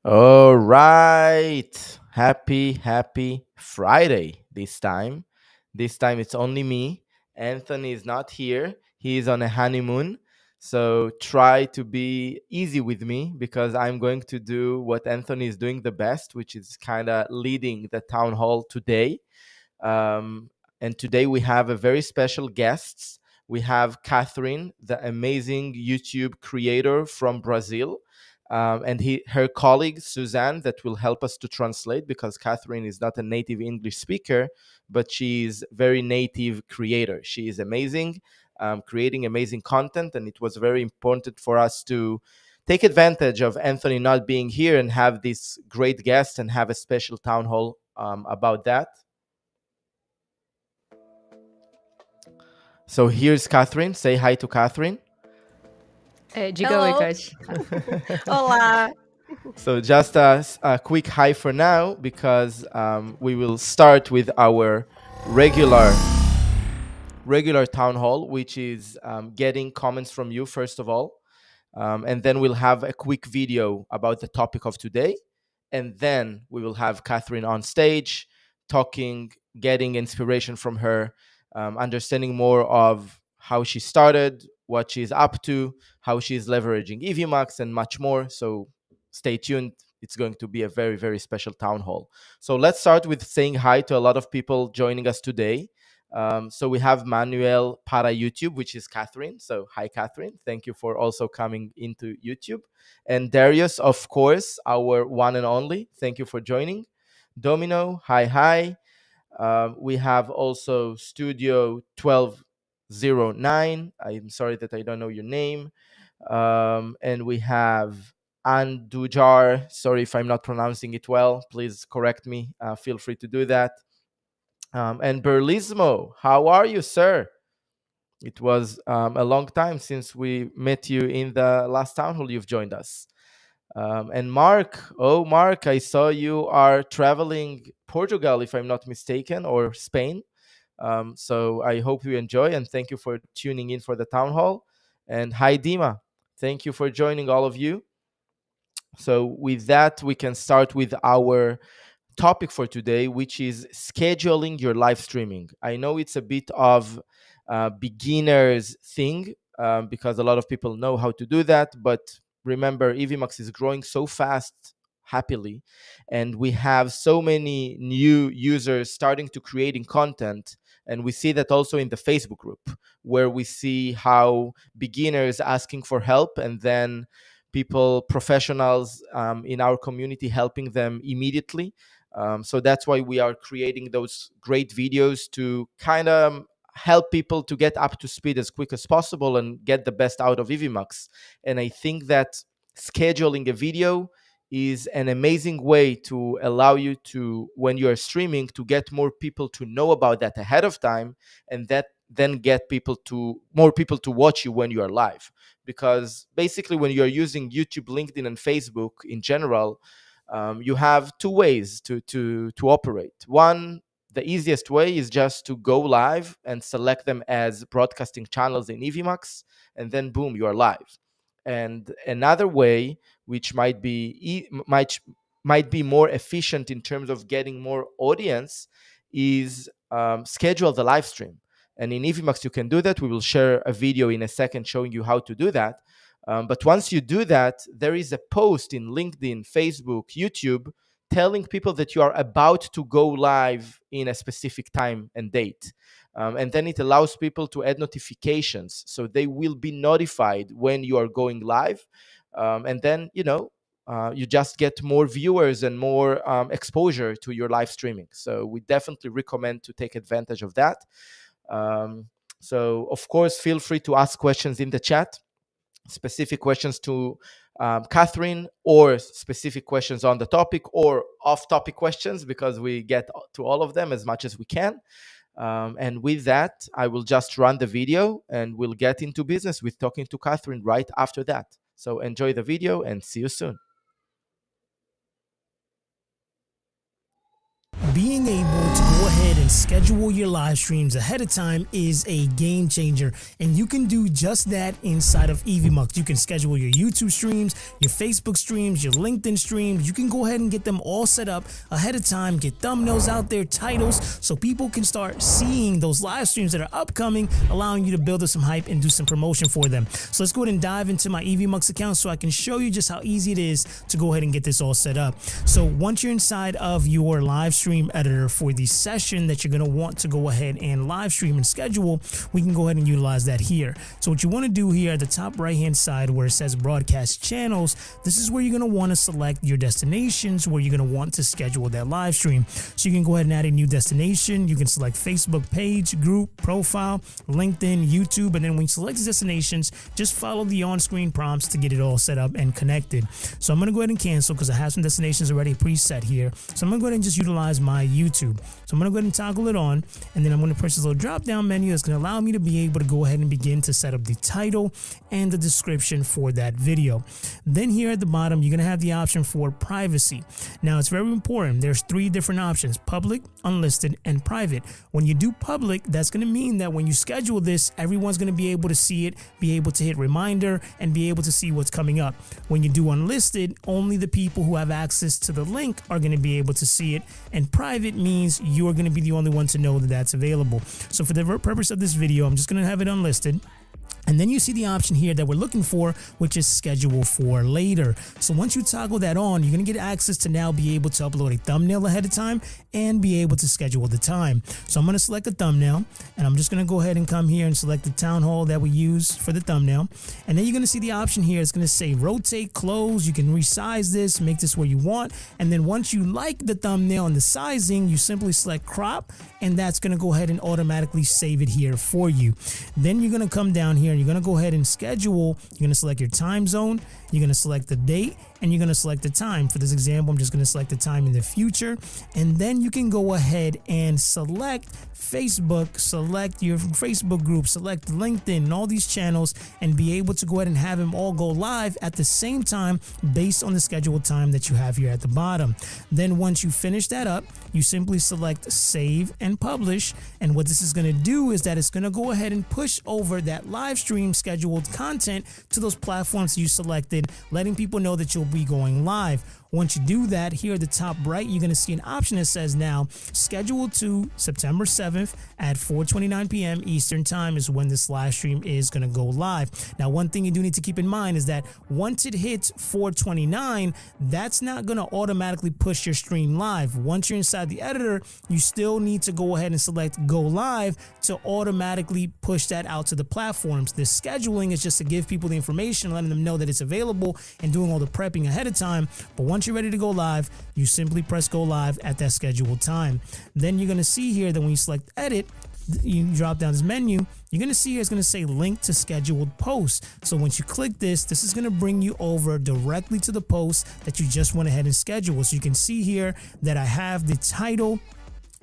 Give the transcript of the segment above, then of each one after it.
All right. Happy Friday this time. This time it's only me. Anthony is not here. He is on a honeymoon. So try to be easy with me because I'm going to do what Anthony is doing the best, which is kind of leading the town hall today. Um, and today we have a very special guests. We have Catherine, the amazing YouTube creator from Brazil. and her colleague Suzanne that will help us to translate, because Katherine is not a native English speaker, but she's very native creator. She is amazing, creating amazing content, and it was very important for us to take advantage of Anthony not being here and have this great guest and have a special town hall about that. So here's Katherine. Say hi to Katherine. Diga oi, Kat. Olá. So just a quick hi for now, because we will start with our regular town hall, which is getting comments from you first of all, and then we'll have a quick video about the topic of today, and then we will have Katherine on stage talking, getting inspiration from her, understanding more of how she started, what she's up to, how she's leveraging Evmux, and much more. So stay tuned. It's going to be a very, very special town hall. So let's start with saying hi to a lot of people joining us today. So we have Manuel para YouTube, which is Katherine. So hi, Katherine. Thank you for also coming into YouTube. And Darius, of course, our one and only. Thank you for joining. Domino, hi. We have also Studio 1209. I'm sorry that I don't know your name. And we have Andujar. Sorry if I'm not pronouncing it well. Please correct me. Feel free to do that. And Berlismo, how are you, sir? It was a long time since we met you in the last town hall you've joined us. And Mark, Mark, I saw you are traveling Portugal, if I'm not mistaken, or Spain. So I hope you enjoy, and thank you for tuning in for the town hall. And hi, Dima. Thank you for joining, all of you. So with that, we can start with our topic for today, which is scheduling your live streaming. I know it's a bit of a beginner's thing, because a lot of people know how to do that, but remember, Evmux is growing so fast, happily, and we have so many new users starting to creating content. And we see that also in the Facebook group, where we see how beginners asking for help, and then people, professionals in our community helping them immediately. So that's why we are creating those great videos to kind of help people to get up to speed as quick as possible and get the best out of Evmux. And I think that scheduling a video is an amazing way to allow you to, when you are streaming, to get more people to know about that ahead of time, and that then get more people to watch you when you are live. Because basically, when you are using YouTube, LinkedIn, and Facebook in general, you have two ways to operate. One, the easiest way is just to go live and select them as broadcasting channels in Evmux, and then boom, you are live. And another way, which might be more efficient in terms of getting more audience, is schedule the live stream. And in Evmux, you can do that. We will share a video in a second showing you how to do that. But once you do that, there is a post in LinkedIn, Facebook, YouTube, telling people that you are about to go live in a specific time and date. And then it allows people to add notifications, so they will be notified when you are going live. And then, you just get more viewers and more exposure to your live streaming. So we definitely recommend to take advantage of that. So, of course, feel free to ask questions in the chat, specific questions to Katherine, or specific questions on the topic, or off-topic questions, because we get to all of them as much as we can. And with that, I will just run the video, and we'll get into business with talking to Katherine right after that. So enjoy the video, and see you soon. Being able to go ahead and schedule your live streams ahead of time is a game changer, and you can do just that inside of Evmux. You can schedule your YouTube streams, your Facebook streams, your LinkedIn streams. You can go ahead and get them all set up ahead of time, get thumbnails out there, titles, so people can start seeing those live streams that are upcoming, allowing you to build up some hype and do some promotion for them. So let's go ahead and dive into my Evmux account so I can show you just how easy it is to go ahead and get this all set up. So once you're inside of your live stream editor for the session that you're going to want to go ahead and live stream and schedule, we can go ahead and utilize that here. So what you want to do here at the top right hand side where it says broadcast channels, this is where you're going to want to select your destinations where you're going to want to schedule that live stream. So you can go ahead and add a new destination. You can select Facebook page, group, profile, LinkedIn, YouTube, and then when you select the destinations, just follow the on-screen prompts to get it all set up and connected. So I'm going to go ahead and cancel because I have some destinations already preset here. So I'm going to go ahead and just utilize my YouTube. So I'm going to go ahead and toggle it on, and then I'm going to press this little drop-down menu that's going to allow me to be able to go ahead and begin to set up the title and the description for that video. Then here at the bottom, you're going to have the option for privacy. Now, it's very important. There's 3 different options: public, unlisted, and private. When you do public, that's going to mean that when you schedule this, everyone's going to be able to see it, be able to hit reminder, and be able to see what's coming up. When you do unlisted, only the people who have access to the link are going to be able to see it, and private means you're going to be the only one to know that that's available. So for the purpose of this video, I'm just going to have it unlisted. And then you see the option here that we're looking for, which is schedule for later. So once you toggle that on, you're going to get access to now be able to upload a thumbnail ahead of time and be able to schedule the time. So I'm going to select a thumbnail, and I'm just going to go ahead and come here and select the Townhall that we use for the thumbnail. And then you're going to see the option here. It's going to say rotate, close. You can resize this, make this where you want. And then once you like the thumbnail and the sizing, you simply select crop, and that's going to go ahead and automatically save it here for you. Then you're going to come down here and you're going to go ahead and schedule. You're going to select your time zone, you're going to select the date, and you're going to select the time. For this example, I'm just going to select the time in the future, and then you can go ahead and select Facebook, select your Facebook group, select LinkedIn and all these channels, and be able to go ahead and have them all go live at the same time based on the scheduled time that you have here at the bottom. Then once you finish that up, you simply select save and publish, and what this is going to do is that it's going to go ahead and push over that live stream scheduled content to those platforms you selected, letting people know that you'll be going live. Once you do that, here at the top right, you're going to see an option that says now scheduled to September 7th at 4:29 p.m. Eastern time is when this live stream is going to go live. Now, one thing you do need to keep in mind is that once it hits 4:29, that's not going to automatically push your stream live. Once you're inside the editor, you still need to go ahead and select go live to automatically push that out to the platforms. The scheduling is just to give people the information, letting them know that it's available and doing all the prepping ahead of time. But once you're ready to go live, you simply press go live at that scheduled time. Then you're going to see here that when you select edit, you drop down this menu, you're going to see here it's going to say link to scheduled post. So once you click this, this is going to bring you over directly to the post that you just went ahead and scheduled. So you can see here that I have the title,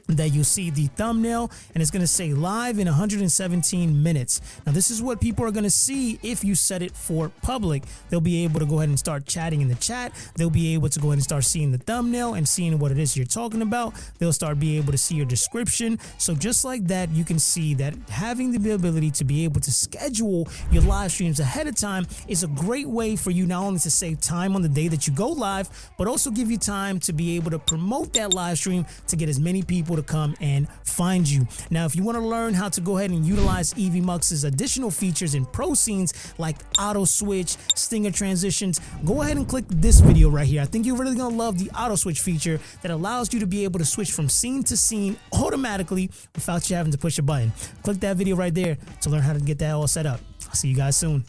that you see the thumbnail, and it's going to say live in 117 minutes. Now, this is what people are going to see if you set it for public. They'll be able to go ahead and start chatting in the chat. They'll be able to go ahead and start seeing the thumbnail and seeing what it is you're talking about. They'll start being able to see your description. So just like that, you can see that having the ability to be able to schedule your live streams ahead of time is a great way for you not only to save time on the day that you go live, but also give you time to be able to promote that live stream to get as many people to come and find you. Now, if you want to learn how to go ahead and utilize Evmux's additional features in pro scenes like auto switch, stinger transitions, go ahead and click this video right here. I think you're really going to love the auto switch feature that allows you to be able to switch from scene to scene automatically without you having to push a button. Click that video right there to learn how to get that all set up. I'll see you guys soon.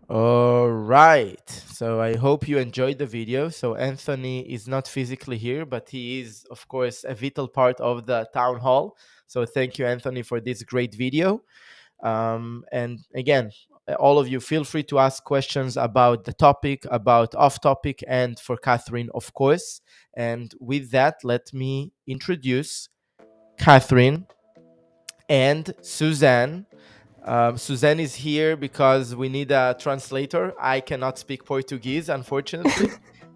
All right. So I hope you enjoyed the video. So Anthony is not physically here, but he is, of course, a vital part of the town hall. So thank you, Anthony, for this great video. And again, all of you, feel free to ask questions about the topic, about off topic, and for Katherine, of course. And with that, let me introduce Katherine and Suzane. Suzane is here because we need a translator. I cannot speak Portuguese, unfortunately.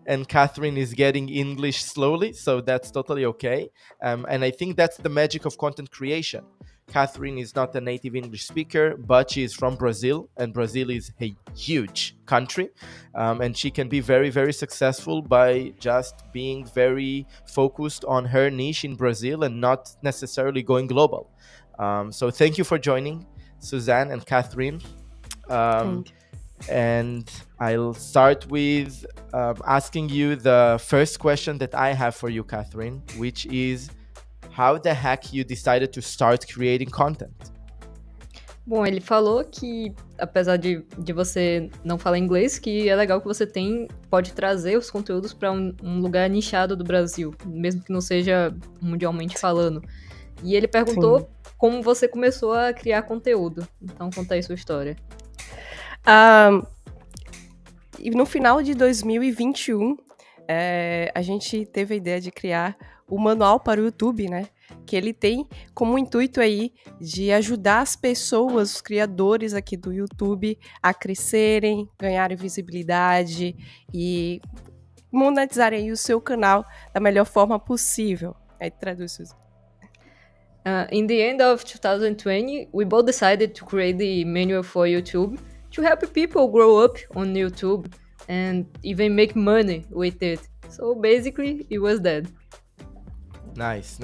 And Katherine is getting English slowly, so that's totally okay. And I think that's the magic of content creation. Katherine is not a native English speaker, but she is from Brazil, and Brazil is a huge country. And she can be very, very successful by just being very focused on her niche in Brazil and not necessarily going global. So thank you for joining, Suzane and Katherine. And I'll start with asking you the first question that I have for you, Catherine, which is how the heck you decided to start creating content? Bom, ele falou que, apesar de você não falar inglês, que é legal que você pode trazer os conteúdos para um lugar nichado do Brasil, mesmo que não seja mundialmente falando. E ele perguntou como você começou a criar conteúdo. Então, conta aí sua história. E no final de 2021, a gente teve a ideia de criar o manual para o YouTube, né? Que ele tem como intuito aí de ajudar as pessoas, os criadores aqui do YouTube, a crescerem, ganharem visibilidade e monetizarem aí o seu canal da melhor forma possível. Aí traduz isso. In the end of 2020, we both decided to create the manual for YouTube to help people grow up on YouTube and even make money with it. So basically, it was that. Nice.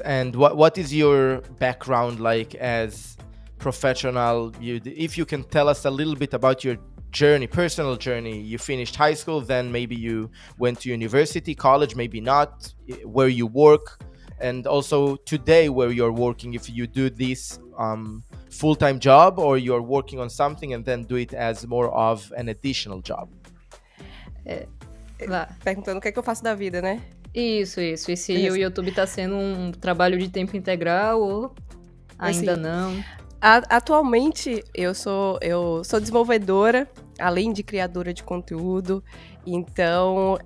And what is your background like as professional? If you can tell us a little bit about your journey, personal journey. You finished high school, then maybe you went to university, college, maybe not, where you work, and also today where you're working, if you do this full-time job or you're working on something and then do it as more of an additional job. Perguntando o que é que eu faço da vida, né? Isso. E se o YouTube tá sendo um trabalho de tempo integral ou ainda assim, não? Atualmente, eu sou desenvolvedora, além de criadora de conteúdo. Então,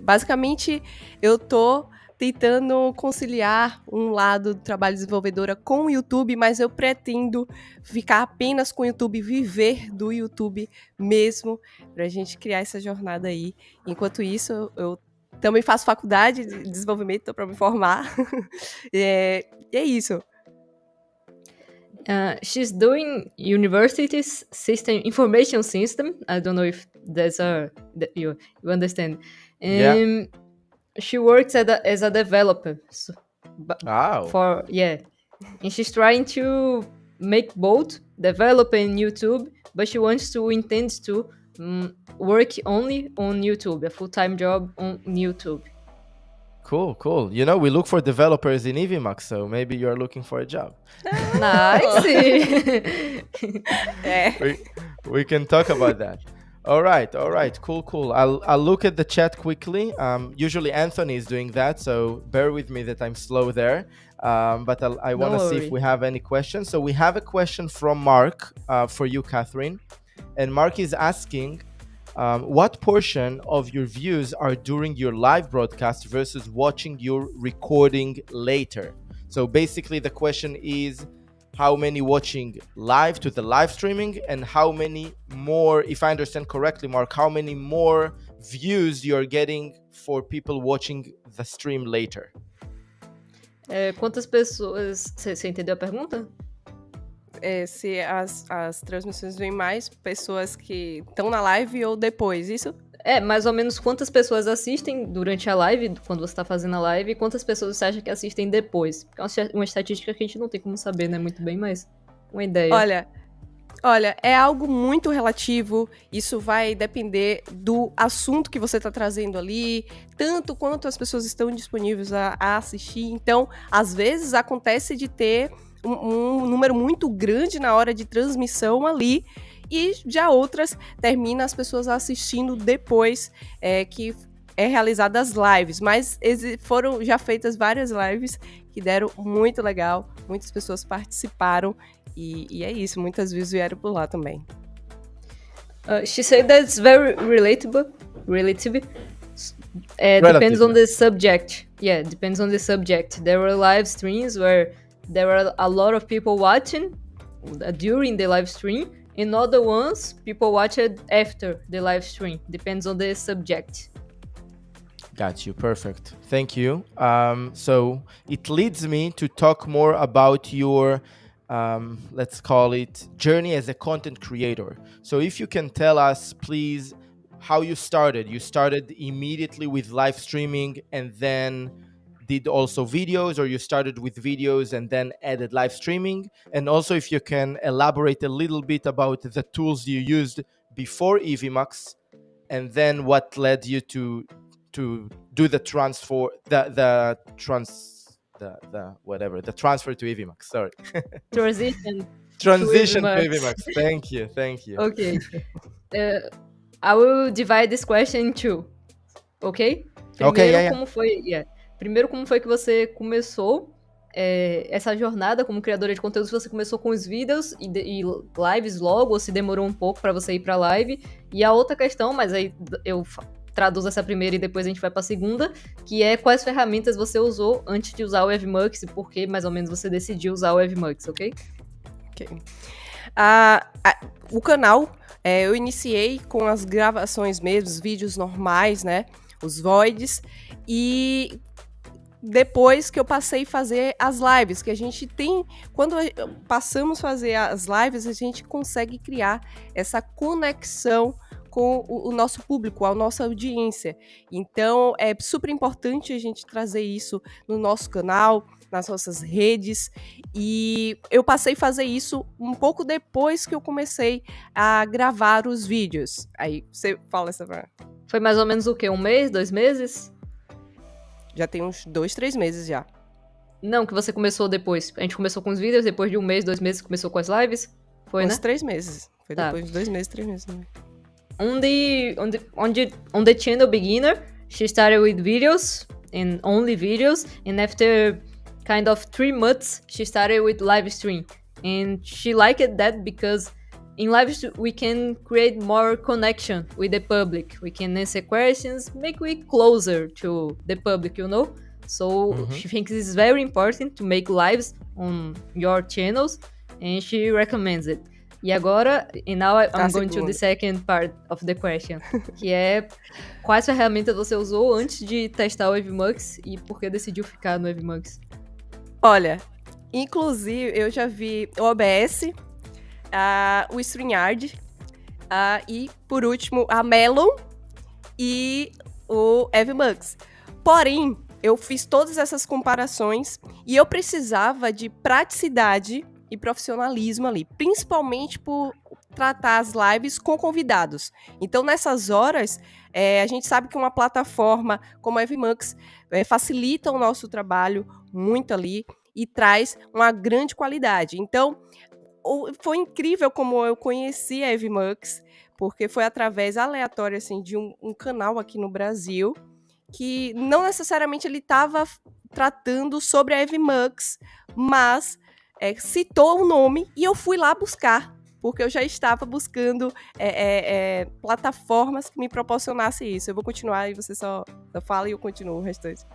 basicamente, eu tô tentando conciliar um lado do trabalho de desenvolvedora com o YouTube, mas eu pretendo ficar apenas com o YouTube, viver do YouTube mesmo, pra gente criar essa jornada aí. Enquanto isso, eu também faço faculdade de desenvolvimento, tô para me formar. E é isso. She's doing university's information system. I don't know if you understand. Yeah. She works as a developer. And she's trying to make both develop and YouTube, but she intends to work only on YouTube, a full-time job on YouTube. Cool. You know, we look for developers in Evmux, so maybe you're looking for a job. Nice. We can talk about that. All right. Cool. I'll look at the chat quickly. Usually Anthony is doing that, so bear with me that I'm slow there. But I want to see if we have any questions. So we have a question from Mark for you, Catherine. And Mark is asking, what portion of your views are during your live broadcast versus watching your recording later? So basically the question is how many watching live to the live streaming and how many more, if I understand correctly, Mark, how many more views you're getting for people watching the stream later? Quantas pessoas... Você entendeu a pergunta? Se as transmissões vêm mais pessoas que estão na live ou depois, isso? Mais ou menos quantas pessoas assistem durante a live, quando você tá fazendo a live, e quantas pessoas você acha que assistem depois? Porque é uma estatística que a gente não tem como saber, né, muito bem, mas uma ideia. Olha, é algo muito relativo, isso vai depender do assunto que você tá trazendo ali, tanto quanto as pessoas estão disponíveis a assistir. Então, às vezes acontece de ter um número muito grande na hora de transmissão ali, e já outras termina as pessoas assistindo depois que é realizadas as lives, mas foram já feitas várias lives que deram muito legal, muitas pessoas participaram e é isso, muitas vezes vieram por lá também. She said that's very relative. Depends on the subject. Yeah, depends on the subject. There were live streams where there were a lot of people watching during the live stream, and other ones people watched after the live stream. Depends on the subject. Got you. Perfect. Thank you. So it leads me to talk more about your, let's call it, journey as a content creator. So if you can tell us, please, how you started. You started immediately with live streaming and then did also videos, or you started with videos and then added live streaming? And also if you can elaborate a little bit about the tools you used before Evmux, and then what led you to do the transfer, the transfer to Evmux. Sorry, Transition transition to Evmux. Evmux. Thank you. Ok. I will divide this question in two. Ok? Ok, yeah. Primeiro, como foi que você começou essa jornada como criadora de conteúdo? Se você começou com os vídeos e lives logo, ou se demorou um pouco pra você ir pra live. E a outra questão, mas aí eu traduzo essa primeira e depois a gente vai pra segunda, que é quais ferramentas você usou antes de usar o Evmux e por que mais ou menos você decidiu usar o Evmux, ok? Ok. O canal, eu iniciei com as gravações mesmo, os vídeos normais, né? Os voids. E depois que eu passei a fazer as lives, que a gente tem... Quando passamos a fazer as lives, a gente consegue criar essa conexão com o nosso público, a nossa audiência. Então, é super importante a gente trazer isso no nosso canal, nas nossas redes, e eu passei a fazer isso um pouco depois que eu comecei a gravar os vídeos. Aí, você fala essa palavra. Foi mais ou menos o quê? 1 mês, 2 meses? Já tem uns 2, 3 meses já. Não, que você começou depois. A gente começou com os vídeos, depois de 1 mês, 2 meses, começou com as lives? Foi, uns né? 3 meses. Foi Tá. depois de 2 meses, 3 meses. Né? On the channel beginner, she started with videos and only videos, and after kind of 3 months, she started with live stream, and she liked that because in live we can create more connection with the public. We can answer questions, make we closer to the public, you know. So she thinks it's very important to make lives on your channels, and she recommends it. E agora, and now I'm going to the second part of the question, que é quais ferramentas você usou antes de testar o Evmux e por que decidiu ficar no Evmux? Olha, inclusive eu já vi o OBS, o StreamYard, e por último a Melon e o Evmux. Porém, eu fiz todas essas comparações e eu precisava de praticidade e profissionalismo ali, principalmente por tratar as lives com convidados. Então, nessas horas, a gente sabe que uma plataforma como a Evmux facilita o nosso trabalho muito ali e traz uma grande qualidade. Então, foi incrível como eu conheci a Evmux, porque foi através aleatório assim, de um canal aqui no Brasil, que não necessariamente ele estava tratando sobre a Evmux, mas citou o nome e eu fui lá buscar, porque eu já estava buscando plataformas que me proporcionassem isso. Eu vou continuar e você só fala e eu continuo o restante.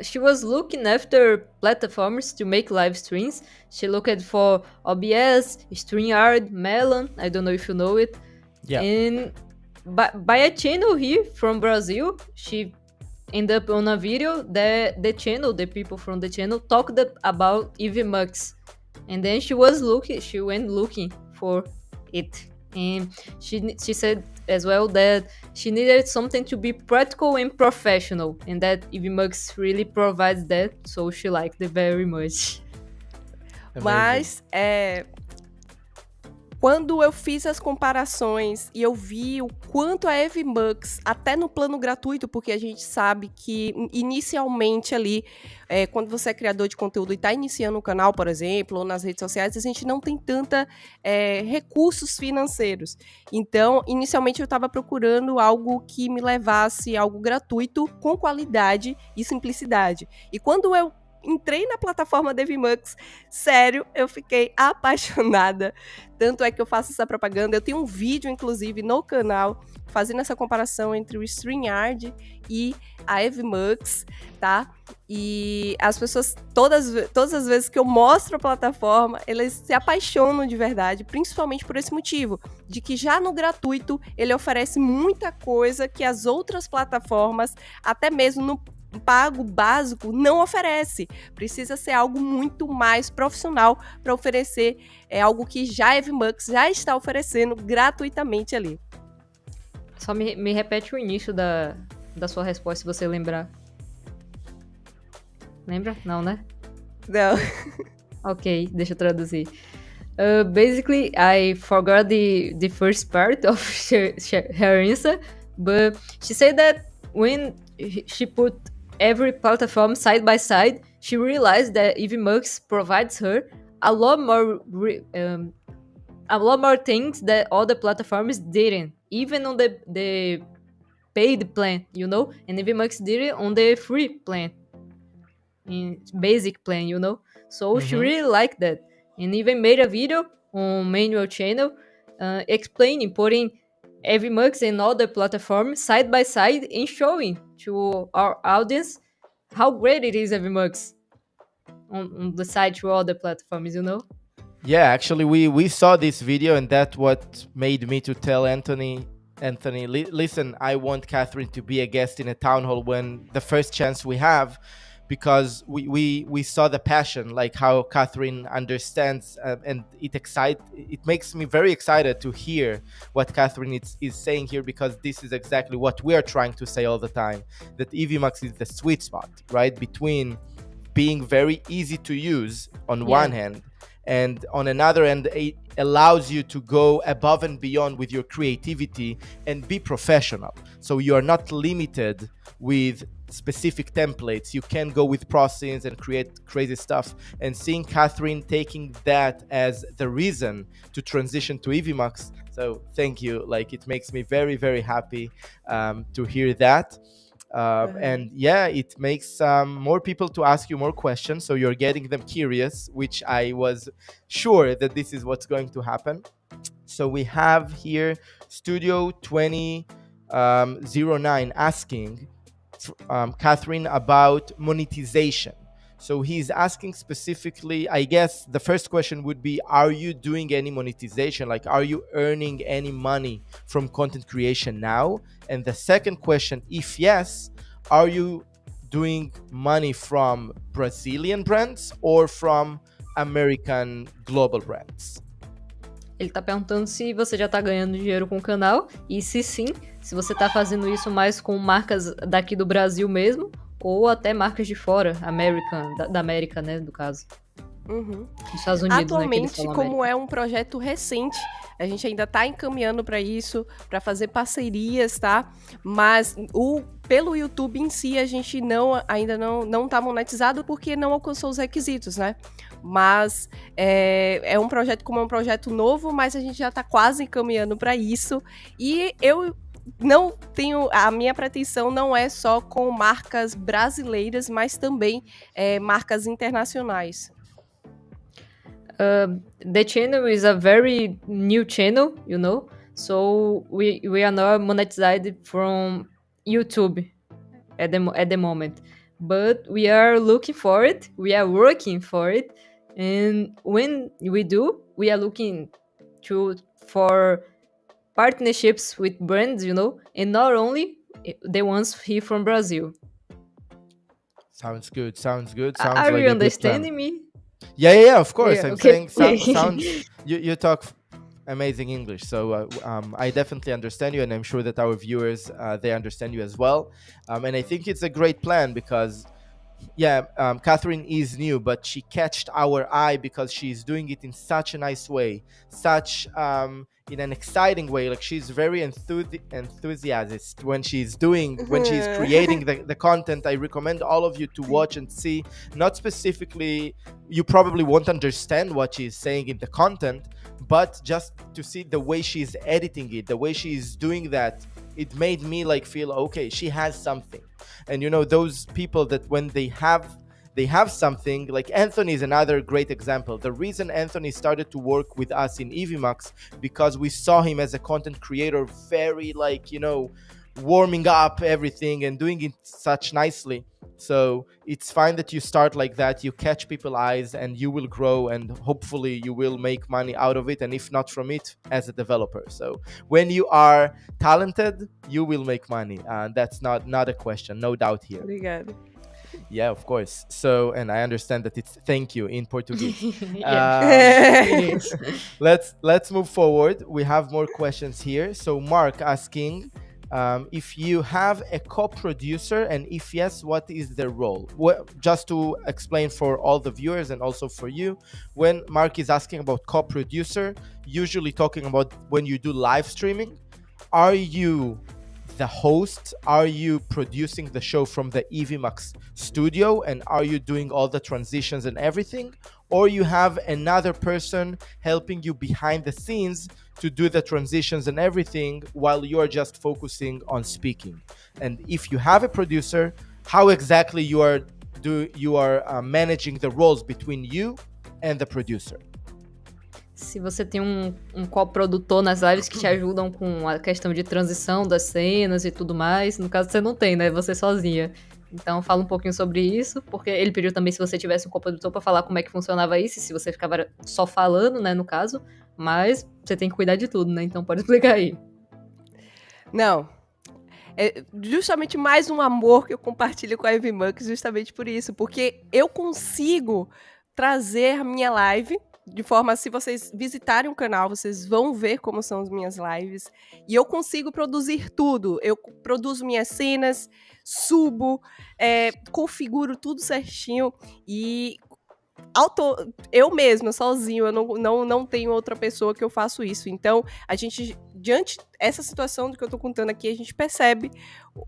She was looking after platforms to make live streams. She looked for OBS, StreamYard, Melon. I don't know if you know it. Yeah. And by a channel here from Brazil, she ended up on a video that the people from the channel talked about Evmux. And then she went looking for it. And she said as well that she needed something to be practical and professional, and that Evmux really provides that, so she liked it very much. Mas quando eu fiz as comparações e eu vi o quanto a Evmux, até no plano gratuito, porque a gente sabe que inicialmente ali, quando você é criador de conteúdo e está iniciando um canal, por exemplo, ou nas redes sociais, a gente não tem tanta recursos financeiros. Então, inicialmente eu estava procurando algo que me levasse a algo gratuito, com qualidade e simplicidade. E quando eu entrei na plataforma da Evmux, sério, eu fiquei apaixonada. Tanto é que eu faço essa propaganda. Eu tenho um vídeo, inclusive, no canal, fazendo essa comparação entre o StreamYard e a Evmux, tá? E as pessoas, todas as vezes que eu mostro a plataforma, elas se apaixonam de verdade, principalmente por esse motivo, de que já no gratuito, ele oferece muita coisa que as outras plataformas, até mesmo no pago básico, não oferece. Precisa ser algo muito mais profissional para oferecer algo que já a Evmux já está oferecendo gratuitamente ali. Só me repete o início da sua resposta, se você lembrar. Lembra? Não, né? Não. Ok, deixa eu traduzir. Basically, I forgot the first part of her answer, but she said that when she put every platform side by side, she realized that Evmux provides her a lot more a lot more things that other platforms didn't, even on the paid plan, and Evmux did it on the free plan, in basic plan, So she Mm-hmm. really liked that, and even made a video on manual channel, explaining, putting Evmux and other platforms side by side and showing to our audience how great it is Evmux on the side to other platforms. Yeah, actually, we saw this video, and that what made me to tell Anthony, listen, I want Katherine to be a guest in a town hall when the first chance we have, because we saw the passion, like how Katherine understands, and it makes me very excited to hear what Katherine is saying here, because this is exactly what we are trying to say all the time, that Evmux is the sweet spot, right, between being very easy to use on Yeah. one hand, and on another end it allows you to go above and beyond with your creativity and be professional, so you are not limited with specific templates. You can go with processes and create crazy stuff, and seeing Katherine taking that as the reason to transition to Evmux, so thank you, like it makes me very, very happy to hear that. And yeah, it makes more people to ask you more questions, so you're getting them curious, which I was sure that this is what's going to happen. So we have here Studio 2009 asking Katherine about monetization. So he's asking specifically, I guess the first question would be, are you doing any monetization? Like, are you earning any money from content creation now? And the second question, if yes, are you doing money from Brazilian brands or from American global brands? Ele tá perguntando se você já tá ganhando dinheiro com o canal, e se sim, se você tá fazendo isso mais com marcas daqui do Brasil mesmo, ou até marcas de fora, da América, né, no caso. Uhum. Dos Estados Unidos, Atualmente, né, que eles falam como América. é um projeto recente, a gente ainda está encaminhando para isso, para fazer parcerias, tá? Mas pelo YouTube em si, a gente ainda não tá monetizado porque não alcançou os requisitos, né? Mas é um projeto, como é um projeto novo, mas a gente já está quase encaminhando para isso. E eu não tenho, a minha pretensão não é só com marcas brasileiras, mas também marcas internacionais. The channel is a very new channel, so we are not monetized from YouTube at the moment, but we are looking for it, we are working for it, and when we do, we are looking for partnerships with brands, and not only the ones here from Brazil. Sounds good. Sounds Are like you a good plan. understanding me? Yeah, of course. Yeah, I'm okay. saying sounds. You talk amazing English, so I definitely understand you, and I'm sure that our viewers they understand you as well. And I think it's a great plan because, Katherine is new, but she catched our eye because she's doing it in such a nice way, such in an exciting way. Like, she's very enthusiastic when she's creating the content. I recommend all of you to watch and see. Not specifically, you probably won't understand what she's saying in the content, but just to see the way she's editing it, the way she's doing that, it made me like feel, okay, she has something. And those people that when they have something, like Anthony is another great example. The reason Anthony started to work with us in Evmux, because we saw him as a content creator, very warming up everything and doing it such nicely. So it's fine that you start like that, you catch people's eyes, and you will grow, and hopefully you will make money out of it, and if not from it, as a developer. So when you are talented, you will make money, and that's not a question, no doubt here. Obrigada. Yeah, of course. So, and I understand that it's thank you in Portuguese. It is. Let's move forward. We have more questions here. So Mark asking, if you have a co-producer, and if yes, what is their role? Just to explain for all the viewers and also for you, when Mark is asking about co-producer, usually talking about when you do live streaming, are you the host? Are you producing the show from the Evmux studio, and are you doing all the transitions and everything? Or you have another person helping you behind the scenes to do the transitions and everything while you're just focusing on speaking? And if you have a producer, how exactly you are managing the roles between you and the producer? Se você tem um coprodutor nas lives que te ajudam com a questão de transição das cenas e tudo mais, no caso você não tem, né? Você sozinha. Então fala um pouquinho sobre isso, porque ele pediu também se você tivesse um coprodutor para falar como é que funcionava isso, se você ficava só falando, né, no caso, mas você tem que cuidar de tudo, né? Então pode explicar aí. Não. É justamente mais um amor que eu compartilho com a Evmux, justamente por isso, porque eu consigo trazer a minha live de forma, se vocês visitarem o canal, vocês vão ver como são as minhas lives, e eu consigo produzir tudo. Eu produzo minhas cenas, subo, configuro tudo certinho, e eu mesma, sozinho, eu não tenho outra pessoa que eu faço isso. Então, a gente, diante dessa situação do que eu tô contando aqui, a gente percebe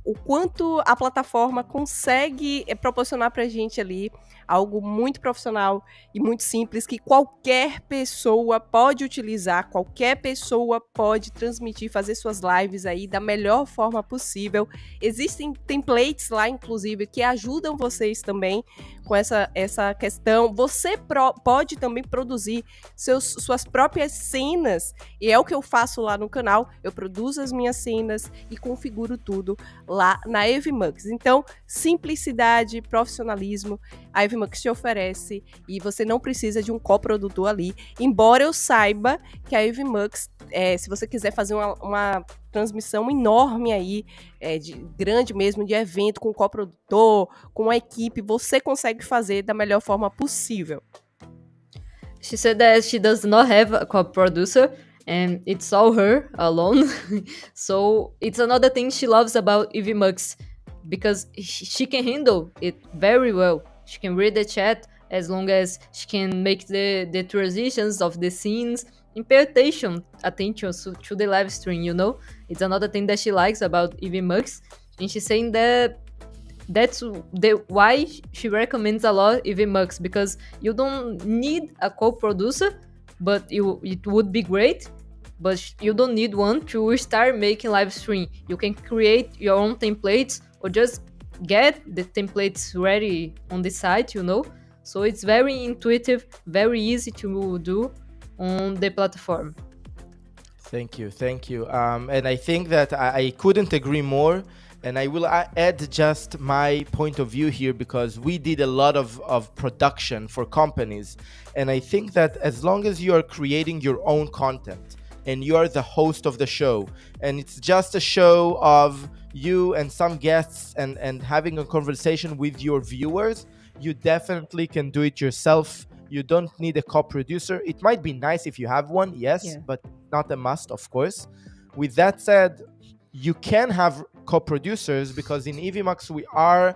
o quanto a plataforma consegue proporcionar pra gente ali algo muito profissional e muito simples, que qualquer pessoa pode utilizar, qualquer pessoa pode transmitir, fazer suas lives aí da melhor forma possível. Existem templates lá, inclusive, que ajudam vocês também com essa questão. Você pode também produzir suas próprias cenas, e é o que eu faço lá no canal. Eu produzo as minhas cenas e configuro tudo lá na Evmux. Então, simplicidade, profissionalismo, a Evmux te oferece, e você não precisa de um coprodutor ali, embora eu saiba que a Evmux, se você quiser fazer uma transmissão enorme aí, grande mesmo, de evento, com coprodutor, com a equipe, você consegue fazer da melhor forma possível. She said that she does not have a co-producer, and it's all her alone. So it's another thing she loves about Evmux, because she can handle it very well. She can read the chat as long as she can make the transitions of the scenes and pay attention to the live stream, you know? It's another thing that she likes about Evmux, and she's saying that that's why she recommends a lot Evmux, because you don't need a co-producer, but it would be great, but you don't need one to start making live stream. You can create your own templates, or just get the templates ready on the site, you know? So it's very intuitive, very easy to do on the platform. Thank you. And I think that I couldn't agree more. And I will add just my point of view here, because we did a lot of production for companies. And I think that as long as you are creating your own content and you are the host of the show, and it's just a show of you and some guests and having a conversation with your viewers, you definitely can do it yourself. You don't need a co-producer. It might be nice if you have one, yes, yeah, but not a must, of course. With that said, you can have co-producers, because in Evmux we are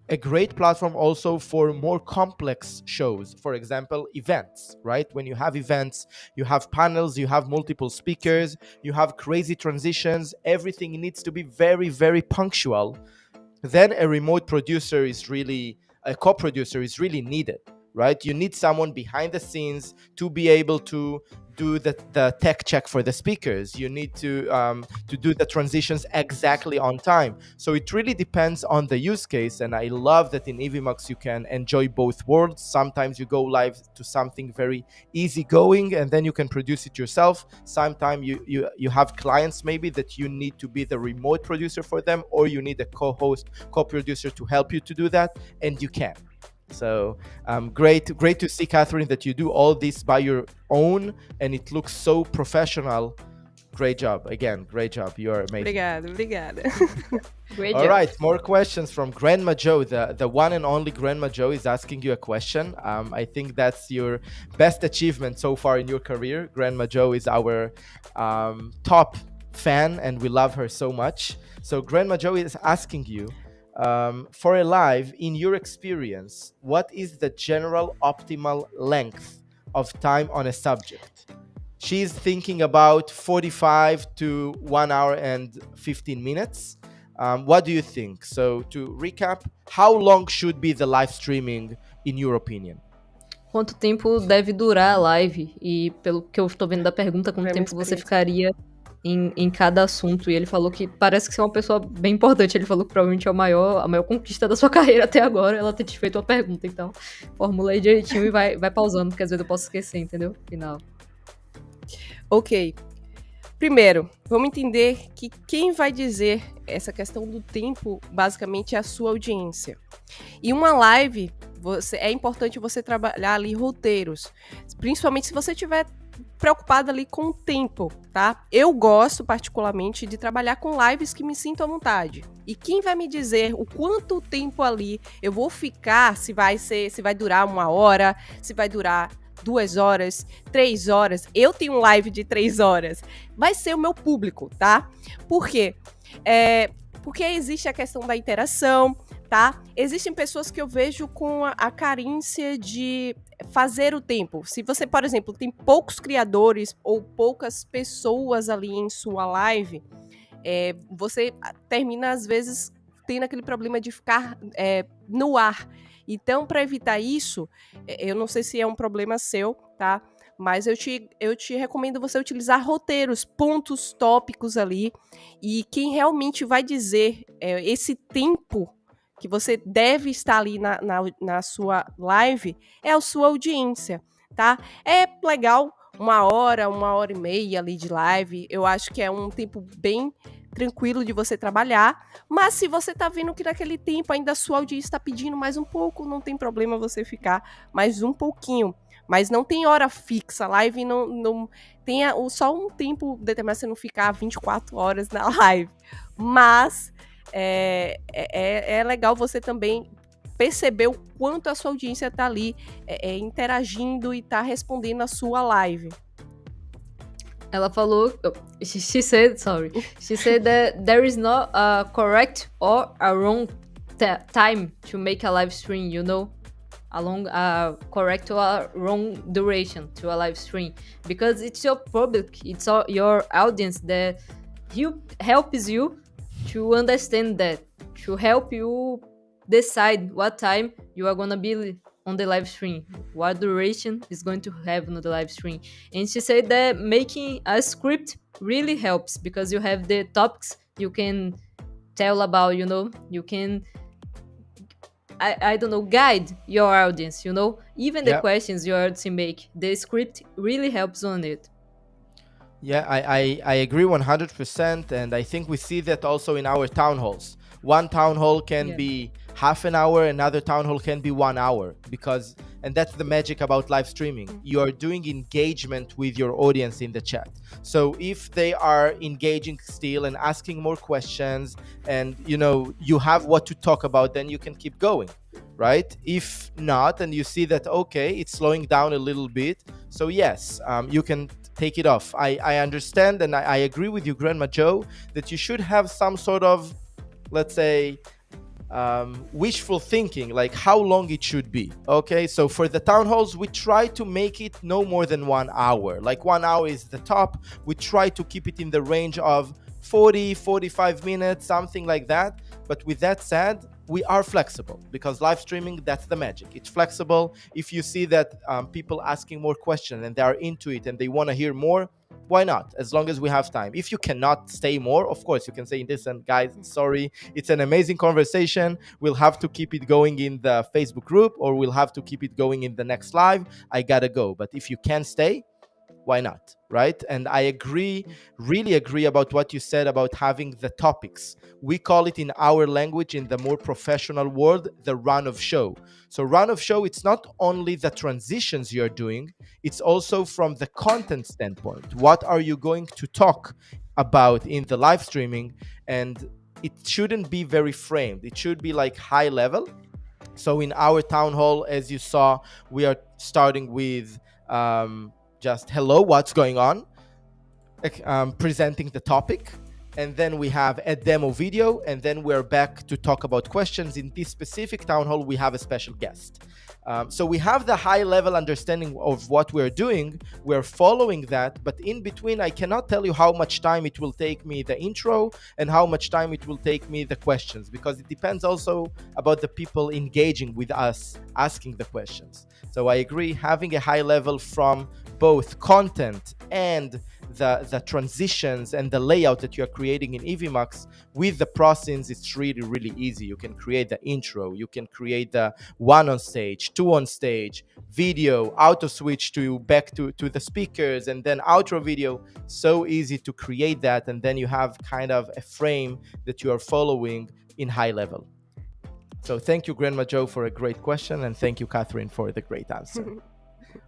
a great platform also for more complex shows. For example, events, right? When you have events, you have panels, you have multiple speakers, you have crazy transitions, everything needs to be very, very punctual. Then a co-producer is really needed, right? You need someone behind the scenes to be able to do the tech check for the speakers. You need to do the transitions exactly on time. So it really depends on the use case. And I love that in Evmux you can enjoy both worlds. Sometimes you go live to something very easygoing, and then you can produce it yourself. Sometimes you have clients maybe that you need to be the remote producer for them, or you need a co-host, co-producer to help you to do that, and you can. So great to see, Katherine, that you do all this by your own, and it looks so professional. Great job. Again, great job. You are amazing. Obrigada. Great All job. right, more questions from Grandma Joe. The one and only Grandma Joe is asking you a question. I think that's your best achievement so far in your career. Grandma Joe is our top fan and we love her so much. So Grandma Joe is asking you, for a live, in your experience, what is the general optimal length of time on a subject? She's thinking about 45 to 1 hour and 15 minutes. What do you think? So to recap, how long should be the live streaming in your opinion? Quanto tempo deve durar a live? E pelo que eu estou vendo da pergunta, quanto Foi uma tempo você experiência. ficaria em cada assunto? E ele falou que parece que você é uma pessoa bem importante. Ele falou que provavelmente é a maior conquista da sua carreira até agora, ela ter te feito uma pergunta. Então, formula aí direitinho e vai pausando, porque às vezes eu posso esquecer, entendeu? Final. Ok. Primeiro, vamos entender que quem vai dizer essa questão do tempo, basicamente, é a sua audiência. E uma live, é importante você trabalhar ali roteiros, principalmente se você estiver preocupado ali com o tempo, tá? Eu gosto, particularmente, de trabalhar com lives que me sintam à vontade. E quem vai me dizer o quanto tempo ali eu vou ficar, se vai durar 1 hora, se vai durar 2 horas, 3 horas, eu tenho um live de 3 horas, vai ser o meu público, tá? Por quê? Porque existe a questão da interação, tá? Existem pessoas que eu vejo com a carência de fazer o tempo. Se você, por exemplo, tem poucos criadores ou poucas pessoas ali em sua live, você termina, às vezes, tendo aquele problema de ficar no ar. Então, para evitar isso, eu não sei se é um problema seu, tá? Mas eu te recomendo você utilizar roteiros, pontos tópicos ali. E quem realmente vai dizer esse tempo que você deve estar ali na sua live é a sua audiência, tá? É legal 1 hora e meia ali de live. Eu acho que é um tempo bem tranquilo de você trabalhar, mas se você tá vendo que naquele tempo ainda a sua audiência está pedindo mais um pouco, não tem problema você ficar mais um pouquinho, mas não tem hora fixa, live não tem só um tempo determinado, você não ficar 24 horas na live, mas é legal você também perceber o quanto a sua audiência tá ali interagindo e tá respondendo a sua live. Ela falou, she said that there is not a correct or a wrong time to make a live stream, you know, along a correct or a wrong duration to a live stream, because it's your public, it's your audience that helps you to understand that, to help you decide what time you are gonna be on the live stream, what duration is going to have on the live stream. And she said that making a script really helps because you have the topics you can tell about, you know, you can, I don't know, guide your audience, you know, even the questions your audience make, the script really helps on it. Yeah, I agree 100%, and I think we see that also in our town halls. One town hall can be half an hour, another town hall can be 1 hour, and that's the magic about live streaming. You are doing engagement with your audience in the chat. So if they are engaging still and asking more questions, and you have what to talk about, then you can keep going, right? If not, and you see that, okay, it's slowing down a little bit, so yes, you can take it off. I understand, and I agree with you, Grandma Joe, that you should have some sort of, let's say, wishful thinking, like how long it should be. Okay, so for the town halls, we try to make it no more than 1 hour. Like 1 hour is the top. We try to keep it in the range of 40-45 minutes, something like that. But with that said, we are flexible, because live streaming, that's the magic. It's flexible. If you see that people asking more questions and they are into it and they want to hear more, why not? As long as we have time. If you cannot stay more, of course, you can say, listen, guys, sorry, it's an amazing conversation. We'll have to keep it going in the Facebook group, or we'll have to keep it going in the next live. I gotta go. But if you can stay, why not, right? And I really agree about what you said about having the topics. We call it in our language, in the more professional world, the run of show. So run of show, it's not only the transitions you're doing, it's also from the content standpoint. What are you going to talk about in the live streaming? And it shouldn't be very framed. It should be like high level. So in our town hall, as you saw, we are starting with just hello, what's going on? presenting the topic, and then we have a demo video, and then we're back to talk about questions. In this specific town hall, we have a special guest. So we have the high level understanding of what we're doing. We're following that, but in between, I cannot tell you how much time it will take me the intro and how much time it will take me the questions, because it depends also about the people engaging with us, asking the questions. So I agree, having a high level from both content and the transitions and the layout that you're creating in Evmux with the prosins, it's really, really easy. You can create the intro, you can create the 1 on stage, 2 on stage, video, auto switch to back to the speakers, and then outro video. So easy to create that, and then you have kind of a frame that you are following in high level. So thank you, Grandma Joe, for a great question, and thank you, Catherine, for the great answer.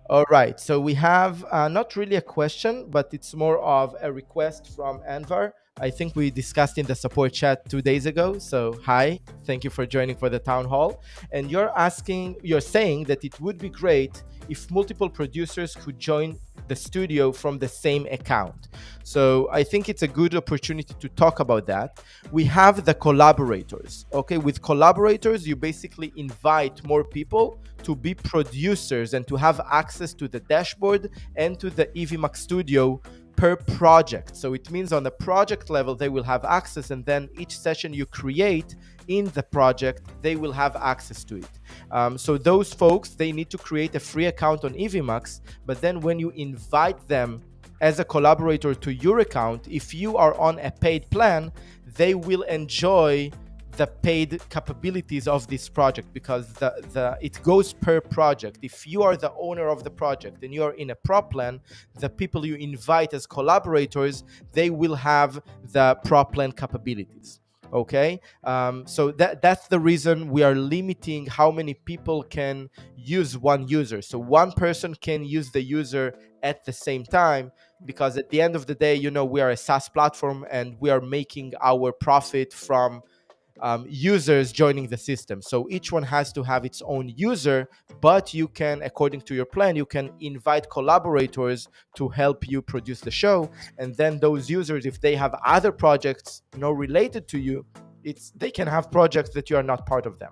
All right, so we have not really a question, but it's more of a request from Anvar. I think we discussed in the support chat 2 days ago. So hi, thank you for joining for the town hall. And you're saying that it would be great if multiple producers could join the studio from the same account. So I think it's a good opportunity to talk about that. We have the collaborators. Okay, with collaborators, you basically invite more people to be producers and to have access to the dashboard and to the Evmux studio per project. So it means on the project level, they will have access, and then each session you create in the project, they will have access to it. So those folks, they need to create a free account on Evmux, but then when you invite them as a collaborator to your account, if you are on a paid plan, they will enjoy the paid capabilities of this project, because it goes per project. If you are the owner of the project and you are in a pro plan, the people you invite as collaborators, they will have the pro plan capabilities. Okay, so that's the reason we are limiting how many people can use one user. So one person can use the user at the same time, because at the end of the day, we are a SaaS platform and we are making our profit from users joining the system. So each one has to have its own user, but you can, according to your plan, you can invite collaborators to help you produce the show. And then those users, if they have other projects related to you, they can have projects that you are not part of them.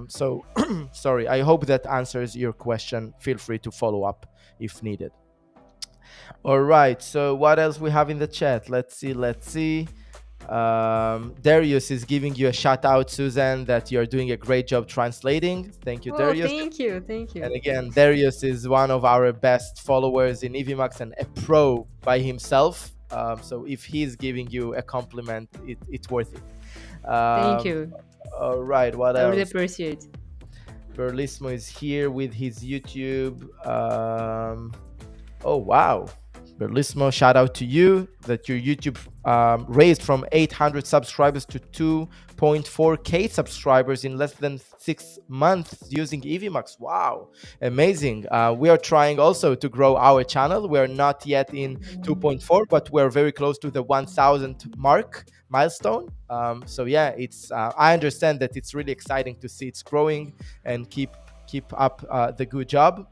So sorry, I hope that answers your question. Feel free to follow up if needed. All right, so what else we have in the chat? Let's see. Darius is giving you a shout out, Suzane, that you're doing a great job translating. Thank you, Darius. Thank you. And again, Darius is one of our best followers in Evmux and a pro by himself. So if he's giving you a compliment, it's worth it. Thank you. All right, what else? I really appreciate. Berlismo is here with his YouTube. Oh wow, Berlismo, shout out to you that your YouTube raised from 800 subscribers to 2.4k subscribers in less than 6 months using Evmux. Wow, amazing. We are trying also to grow our channel. We're not yet in 2.4, but we're very close to the 1000 milestone. So yeah, it's I understand that it's really exciting to see it's growing, and keep up the good job.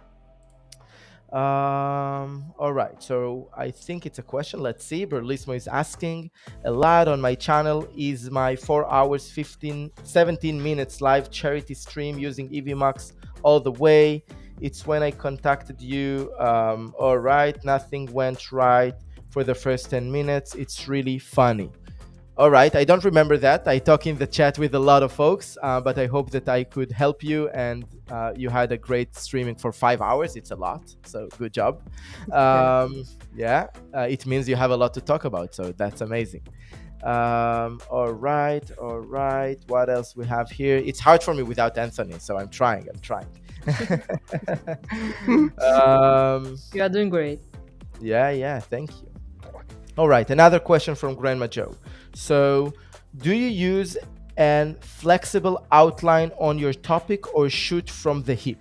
All right, so I think it's a question. Let's see. Berlismo is asking, a lot on my channel is my 4 hours 17 minutes live charity stream using Evmux all the way. It's when I contacted you. All right, nothing went right for the first 10 minutes. It's really funny. All right, I don't remember that. I talk in the chat with a lot of folks, but I hope that I could help you, and you had a great streaming for 5 hours. It's a lot, so good job. Yeah, it means you have a lot to talk about, so that's amazing. All right. What else we have here? It's hard for me without Anthony, so I'm trying. You are doing great. Yeah, thank you. All right, another question from Grandma Joe. So, do you use an flexible outline on your topic or shoot from the hip?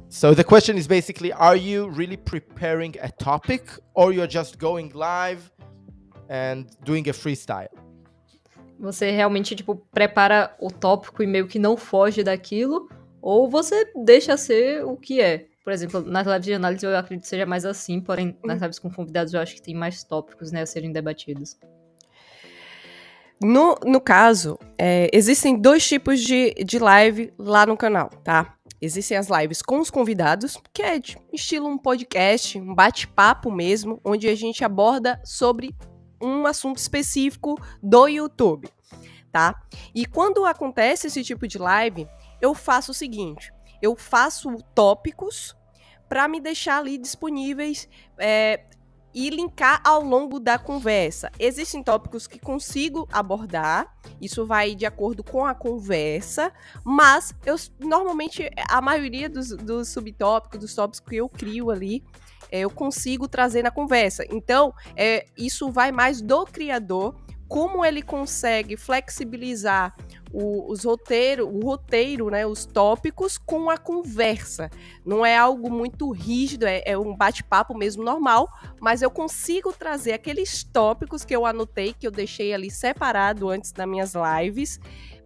So the question is basically, are you really preparing a topic, or you're just going live and doing a freestyle? Você realmente, prepara o tópico e meio que não foge daquilo, ou você deixa ser o que é? Por exemplo, nas lives de análise eu acredito que seja mais assim, porém, nas lives com convidados eu acho que tem mais tópicos, né, a serem debatidos. No caso, existem 2 tipos de live lá no canal, tá? Existem as lives com os convidados, que é de estilo um podcast, um bate-papo mesmo, onde a gente aborda sobre um assunto específico do YouTube, tá? E quando acontece esse tipo de live, eu faço o seguinte, eu faço tópicos para me deixar ali disponíveis e linkar ao longo da conversa. Existem tópicos que consigo abordar, isso vai de acordo com a conversa, mas eu normalmente a maioria dos subtópicos, dos tópicos que eu crio ali, eu consigo trazer na conversa. Então, isso vai mais do criador, como ele consegue flexibilizar o roteiro, né, os tópicos com a conversa. Não é algo muito rígido, é um bate-papo mesmo normal, mas eu consigo trazer aqueles tópicos que eu anotei, que eu deixei ali separado antes das minhas lives,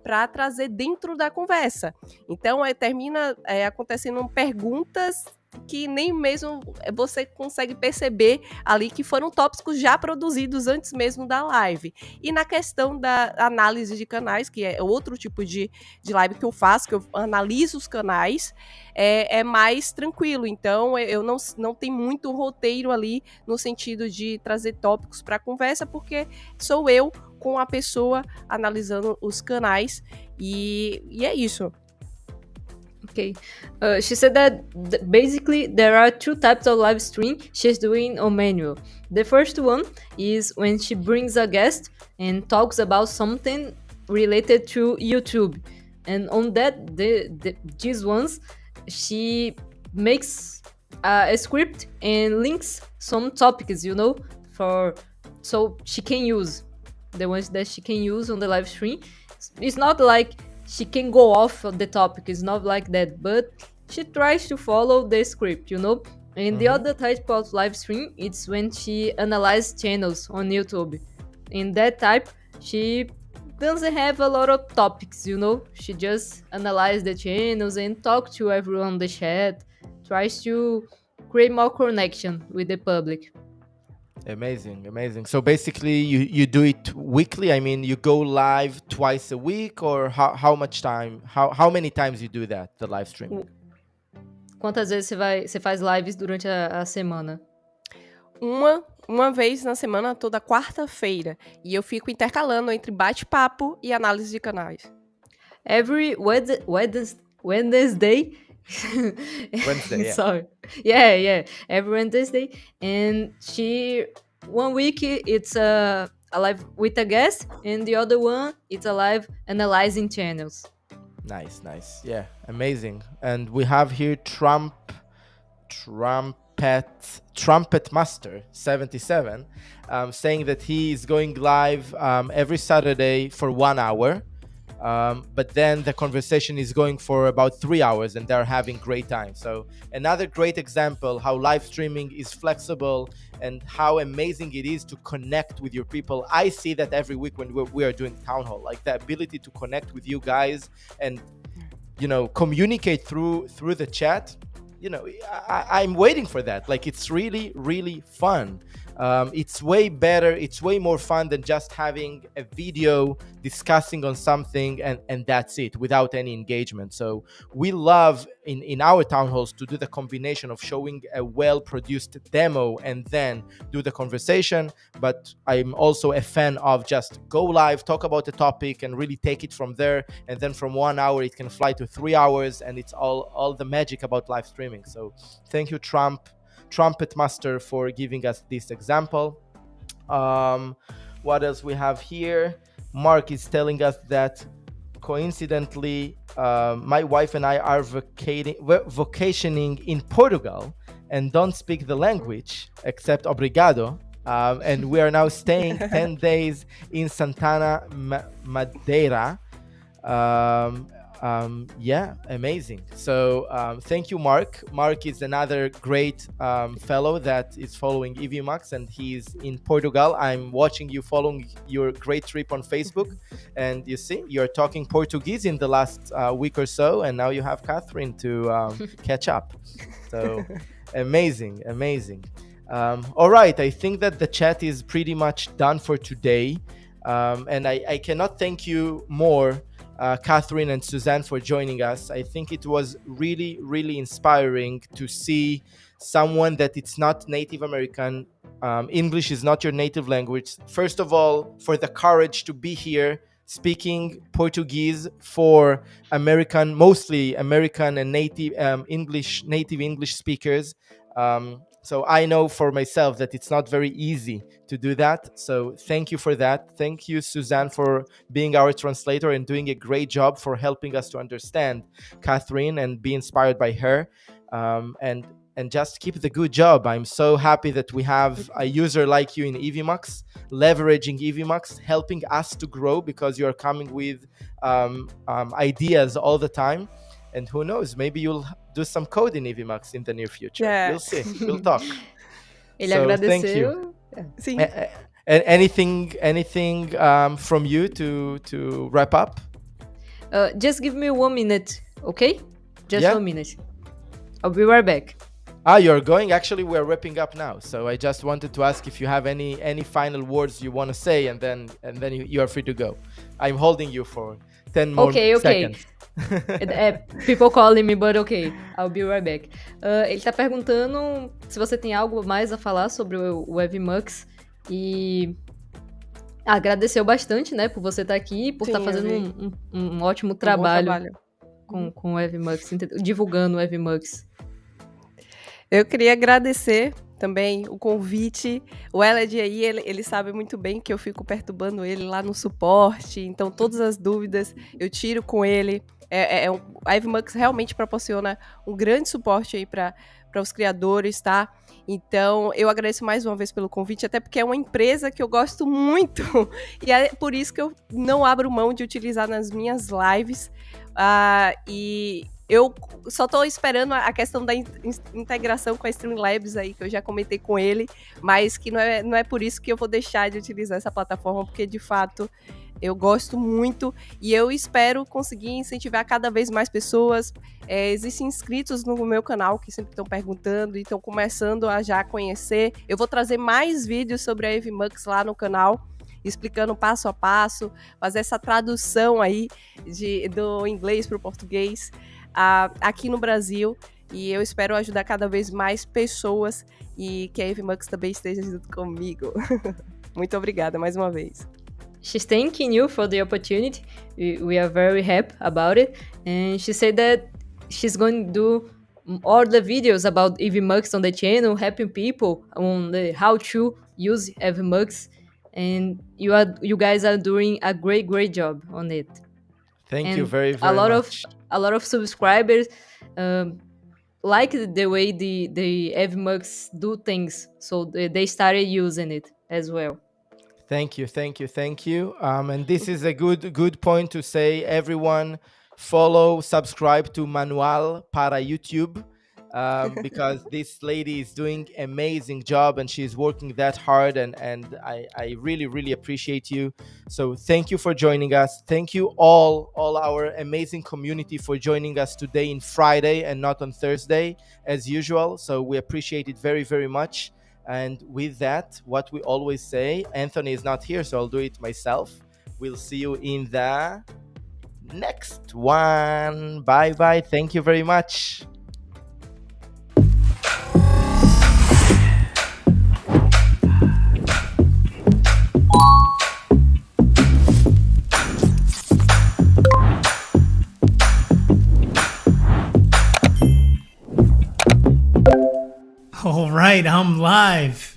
para trazer dentro da conversa. Então, termina acontecendo perguntas que nem mesmo você consegue perceber ali que foram tópicos já produzidos antes mesmo da live. E na questão da análise de canais, que é outro tipo de live que eu faço, que eu analiso os canais, é mais tranquilo. Então, eu não tenho muito roteiro ali no sentido de trazer tópicos para a conversa, porque sou eu com a pessoa analisando os canais, e é isso. Okay. She said that basically there are 2 types of live stream she's doing on manual. The first one is when she brings a guest and talks about something related to YouTube. And on that, these ones, she makes a script and links some topics, so she can use the ones that she can use on the live stream. It's not like she can go off of the topic, it's not like that, but she tries to follow the script, And the other type of live stream, it's when she analyzes channels on YouTube. In that type, she doesn't have a lot of topics, She just analyzes the channels and talk to everyone on the chat, tries to create more connection with the public. Amazing. So basically, you do it weekly. I mean, you go live twice a week, or how much time? How many times you do that, the live stream? Quantas vezes você faz lives durante a semana? Uma vez na semana, toda quarta-feira. E eu fico intercalando entre bate-papo e análise de canais. Every Wednesday. Wednesday, yeah. Sorry. Yeah. Every Wednesday. And one week it's a live with a guest, and the other one it's a live analyzing channels. Nice. Yeah, amazing. And we have here Trumpet Master 77 saying that he is going live every Saturday for 1 hour. But then the conversation is going for about 3 hours, and they're having great time. So another great example how live streaming is flexible and how amazing it is to connect with your people. I see that every week when we are doing Townhall, like the ability to connect with you guys and communicate through the chat. I'm waiting for that. Like, it's really, really fun. It's way better. It's way more fun than just having a video discussing on something and that's it, without any engagement. So we love in our town halls to do the combination of showing a well-produced demo and then do the conversation. But I'm also a fan of just go live, talk about the topic, and really take it from there. And then from 1 hour, it can fly to 3 hours, and it's all the magic about live streaming. So thank you, Trumpet Master, for giving us this example. What else we have here? Mark is telling us that coincidentally, my wife and I are vacationing in Portugal and don't speak the language except obrigado. And we are now staying 10 days in Santana Madeira. Yeah, amazing. So thank you, Mark. Mark is another great fellow that is following Evmux, and he's in Portugal. I'm watching you following your great trip on Facebook, and you see you're talking Portuguese in the last week or so, and now you have Catherine to catch up. So amazing, amazing. All right, I think that the chat is pretty much done for today, and I cannot thank you more, Catherine and Suzanne, for joining us. I think it was really, really inspiring to see someone that it's not Native American. English is not your native language. First of all, for the courage to be here speaking Portuguese for American, mostly American and native native English speakers. So I know for myself that it's not very easy to do that. So thank you for that. Thank you, Suzanne, for being our translator and doing a great job for helping us to understand Catherine and be inspired by her. And just keep the good job. I'm so happy that we have a user like you in Evmux, leveraging Evmux, helping us to grow, because you're coming with ideas all the time. And who knows, maybe you'll do some code in Evmux in the near future. Yeah. We'll see. We'll talk. Ele So, agradeceu. thank you. Sim. Anything from you to wrap up? Just give me 1 minute, okay? Just Yeah. 1 minute. I'll be right back. You're going? Actually, we're wrapping up now. So I just wanted to ask if you have any final words you want to say, and then you are free to go. I'm holding you for 10 more seconds. People calling me, but okay, I'll be right back. Ele tá perguntando se você tem algo mais a falar sobre o Evmux e agradeceu bastante, né, por você estar aqui, por estar fazendo um ótimo trabalho com o Evmux, divulgando o Evmux. Eu queria agradecer também o convite. O Eled aí, ele sabe muito bem que eu fico perturbando ele lá no suporte, então todas as dúvidas eu tiro com ele. A Evmux realmente proporciona um grande suporte aí para os criadores, tá? Então, eu agradeço mais uma vez pelo convite, até porque é uma empresa que eu gosto muito, e é por isso que eu não abro mão de utilizar nas minhas lives, e eu só tô esperando a questão da integração com a Streamlabs aí, que eu já comentei com ele, mas que não é por isso que eu vou deixar de utilizar essa plataforma, porque de fato eu gosto muito e eu espero conseguir incentivar cada vez mais pessoas. Existem inscritos no meu canal que sempre estão perguntando e estão começando a já conhecer. Eu vou trazer mais vídeos sobre a Evmux lá no canal, explicando passo a passo, fazer essa tradução aí do inglês para o português aqui no Brasil, e eu espero ajudar cada vez mais pessoas e que a Evmux também esteja junto comigo. Muito obrigada mais uma vez. She's thanking you for the opportunity. We are very happy about it. And she said that she's going to do all the videos about Evmux on the channel, helping people on how to use Evmux. And you guys are doing a great job on it. Thank you very much. A lot of subscribers like the way the Evmux do things, so they started using it as well. Thank you. And this is a good point to say. Everyone follow, subscribe to Manual para YouTube, because this lady is doing amazing job and she's working that hard, and I really appreciate you. So thank you for joining us. Thank you all our amazing community for joining us today in Friday and not on Thursday as usual. So we appreciate it very much. And with that, what we always say, Anthony is not here, so I'll do it myself. We'll see you in the next one. Bye. Thank you very much. All right, I'm live.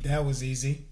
That was easy.